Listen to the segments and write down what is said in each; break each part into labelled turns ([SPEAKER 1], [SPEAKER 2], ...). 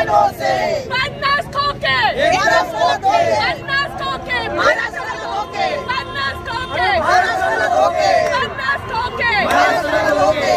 [SPEAKER 1] जवानों से
[SPEAKER 2] 50 खोके
[SPEAKER 1] 50
[SPEAKER 2] खोके
[SPEAKER 1] महाराष्ट्राला धोके
[SPEAKER 2] 50 खोके
[SPEAKER 1] महाराष्ट्राला धोके
[SPEAKER 2] 50 खोके
[SPEAKER 1] महाराष्ट्राला धोके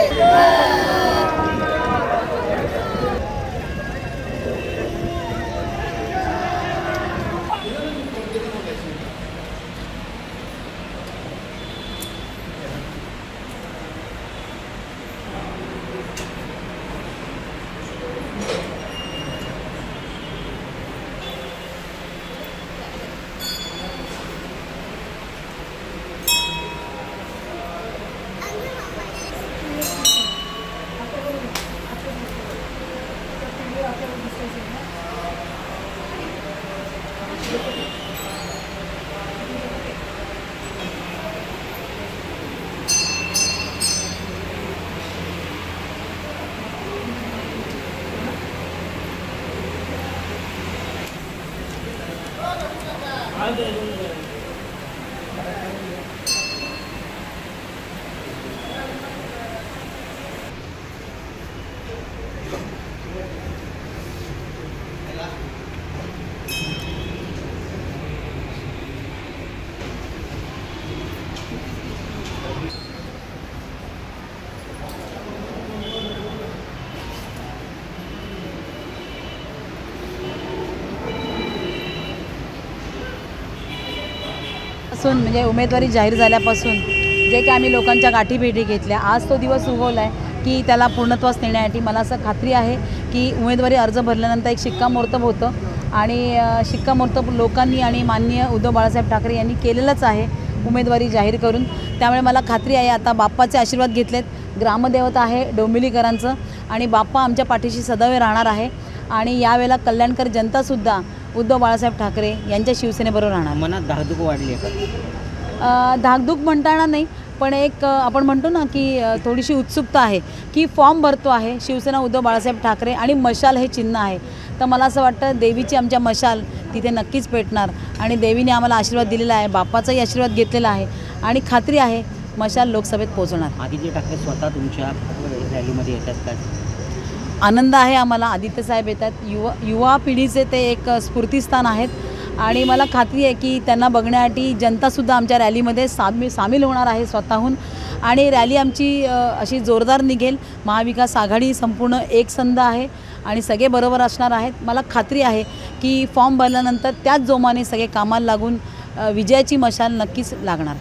[SPEAKER 3] म्हणजे उमेदवारी जाहीर झाल्यापासून जे की आम्ही लोकांच्या गाठीभेटी घेतल्या, आज तो दिवस उगवला आहे की त्याला पूर्णत्वास नेण्यासाठी मला असं खात्री आहे की उमेदवारी अर्ज भरल्यानंतर एक शिक्कामोर्तब होतं आणि शिक्कामोर्तब लोकांनी आणि माननीय उद्धव बाळासाहेब ठाकरे यांनी केलेलंच आहे उमेदवारी जाहीर करून. त्यामुळे मला खात्री आहे आता बाप्पाचे आशीर्वाद घेतलेत, ग्रामदेवता आहे डोंबिवलीकरांचं आणि बाप्पा आमच्या पाठीशी सदैव राहणार आहे आणि यावेळेला कल्याणकर जनतासुद्धा उद्धव बाळासाहेब ठाकरे यांच्या शिवसेनेबरोबर राहणार.
[SPEAKER 4] मनात धाकधूक वाढली आहे
[SPEAKER 3] का? धाकधूक म्हणता येणार नाही, पण एक आपण म्हणतो ना की थोडीशी उत्सुकता आहे की फॉर्म भरतो आहे शिवसेना उद्धव बाळासाहेब ठाकरे आणि मशाल हे चिन्ह आहे. तर मला असं वाटतं देवीची आमच्या मशाल तिथे नक्कीच पेटणार आणि देवीने आम्हाला आशीर्वाद दिलेला आहे, बाप्पाचाही आशीर्वाद घेतलेला आहे आणि खात्री आहे मशाल लोकसभेत पोहोचणार.
[SPEAKER 4] आदित्य ठाकरे स्वतः तुमच्या रॅलीमध्ये येतात का?
[SPEAKER 3] आनंद आहे आम्हाला, आदित्य साहेब येतात. युवा पिढीचे ते एक स्फूर्तिस्थान आहेत आणि मला खात्री आहे की त्यांना बघण्यासाठी जनतासुद्धा आमच्या रॅलीमध्ये सामील होणार आहे स्वतःहून आणि रॅली आमची अशी जोरदार निघेल. महाविकास आघाडी संपूर्ण एकसंध आहे आणि सगळे बरोबर असणार आहेत. मला खात्री आहे की फॉर्म भरल्यानंतर त्याच जोमाने सगळे कामाला लागून विजयाची मशाल नक्कीच लागणार.